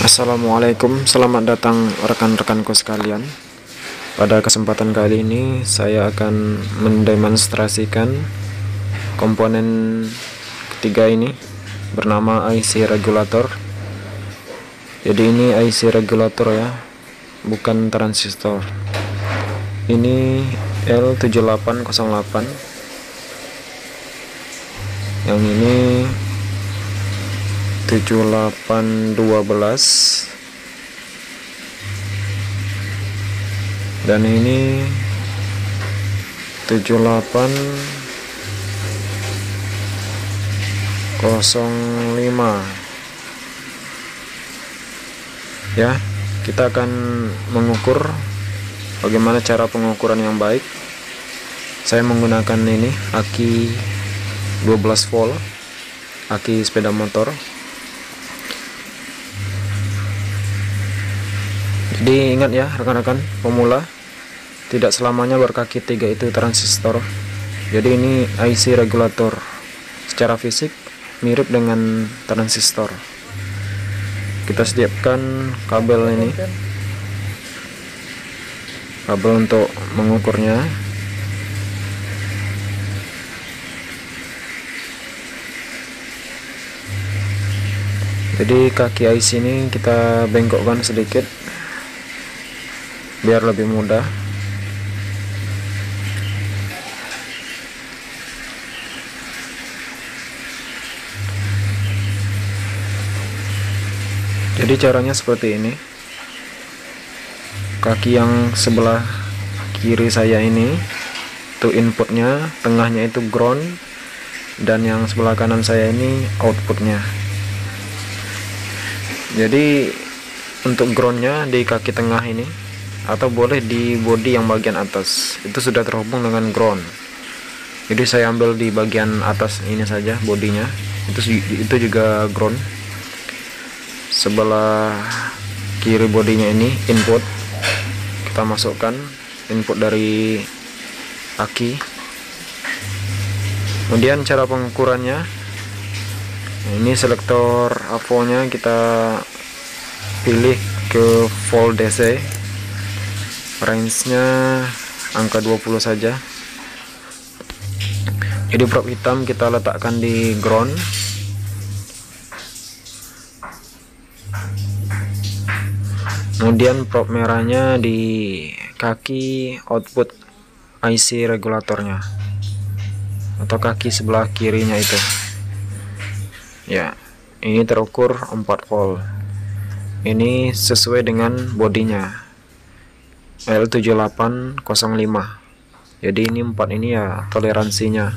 Assalamualaikum, selamat datang rekan-rekanku sekalian. Pada kesempatan kali ini saya akan mendemonstrasikan komponen ketiga ini bernama IC regulator. Jadi ini IC regulator ya, bukan transistor. Ini L7808, yang ini 7812, dan ini 7805 ya. Kita akan mengukur bagaimana cara pengukuran yang baik. Saya menggunakan ini aki 12 volt, aki sepeda motor. Jadi ingat ya rekan-rekan pemula, tidak selamanya berkaki 3 itu transistor. Jadi ini IC regulator, secara fisik mirip dengan transistor. Kita siapkan kabel ini, kabel untuk mengukurnya. Jadi kaki IC ini kita bengkokkan sedikit biar lebih mudah. Jadi caranya seperti ini. Kaki yang sebelah kiri saya ini itu inputnya, tengahnya itu ground, dan yang sebelah kanan saya ini outputnya. Jadi untuk groundnya di kaki tengah ini, atau boleh di bodi yang bagian atas, itu sudah terhubung dengan ground. Jadi saya ambil di bagian atas ini saja, bodinya itu juga ground. Sebelah kiri bodinya ini input, kita masukkan input dari aki. Kemudian cara pengukurannya, ini selektor voltnya kita pilih ke volt DC, range-nya angka 20 saja. Jadi probe hitam kita letakkan di ground, kemudian probe merahnya di kaki output IC regulatornya, atau kaki sebelah kirinya itu ya. Ini terukur 4 volt. Ini sesuai dengan bodinya L7805. Jadi ini 4 ini ya toleransinya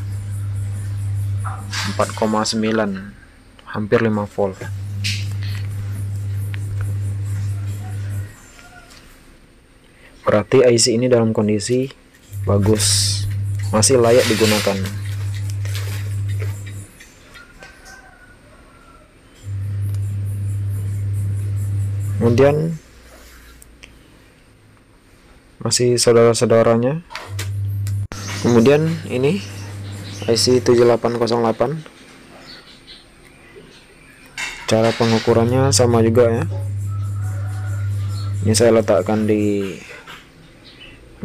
4,9, hampir 5 volt. Berarti IC ini dalam kondisi bagus, masih layak digunakan. Kemudian masih saudara-saudaranya. Kemudian ini IC 7808. Cara pengukurannya sama juga ya. Ini saya letakkan di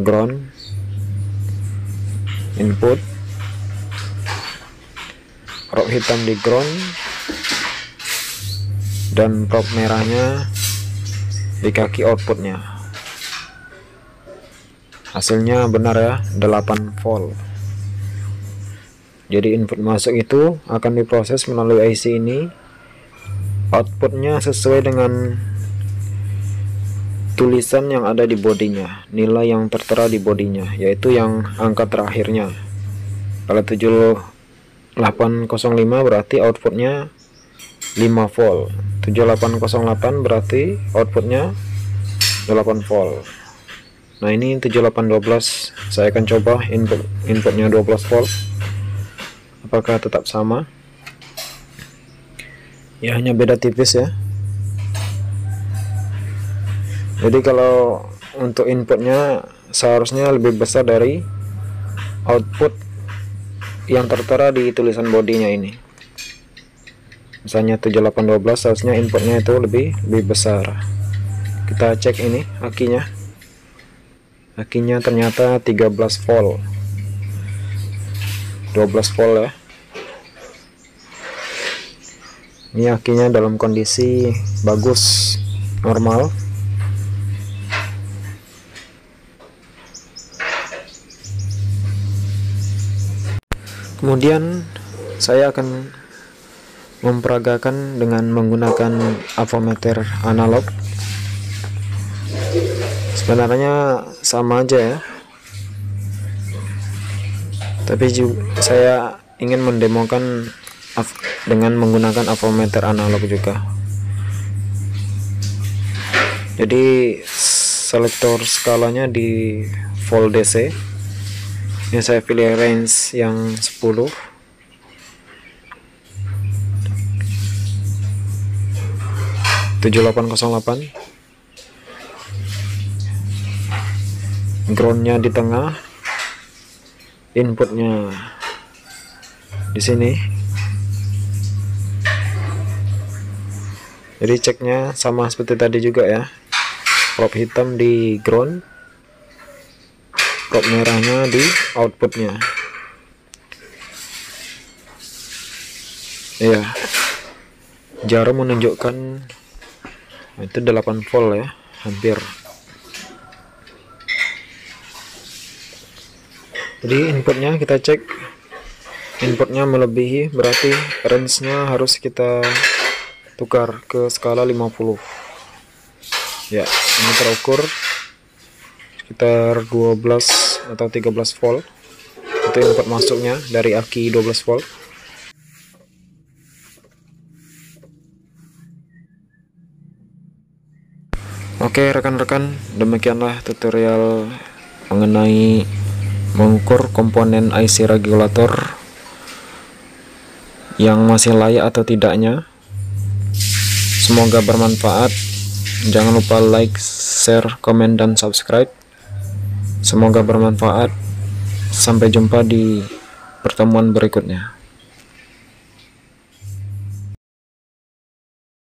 ground, input, probe hitam di ground, dan probe merahnya di kaki outputnya. Hasilnya benar ya, 8 volt. Jadi input masuk itu akan diproses melalui IC ini. Outputnya sesuai dengan tulisan yang ada di bodinya, nilai yang tertera di bodinya, yaitu yang angka terakhirnya. Kalau 7805 berarti outputnya 5 volt. 7808 berarti outputnya 8 volt. Nah ini 7812, saya akan coba inputnya 12 volt, apakah tetap sama ya, hanya beda tipis ya. Jadi kalau untuk inputnya seharusnya lebih besar dari output yang tertera di tulisan bodinya ini. misalnya 7812, harusnya inputnya itu lebih besar. Kita cek ini akinya ternyata 13 volt, 12 volt ya. Ini akinya dalam kondisi bagus, normal. Kemudian saya akan memperagakan dengan menggunakan avometer analog. Sebenarnya sama aja ya, tapi juga saya ingin mendemokan dengan menggunakan avometer analog juga. Jadi selektor skalanya di volt DC. Ini saya pilih range yang 10. Groundnya di tengah, inputnya di sini. Jadi ceknya sama seperti tadi juga ya, probe hitam di ground, probe merahnya di outputnya. Iya, jarum menunjukkan itu 8 volt ya, hampir. Jadi inputnya kita cek, inputnya melebihi, berarti range-nya harus kita tukar ke skala 50 ya. Ini terukur sekitar 12 atau 13 volt, itu input masuknya dari aki 12 volt. Oke rekan-rekan, demikianlah tutorial mengenai mengukur komponen IC regulator yang masih layak atau tidaknya. Semoga bermanfaat. Jangan lupa like, share, komen, dan subscribe. Semoga bermanfaat. Sampai jumpa di pertemuan berikutnya.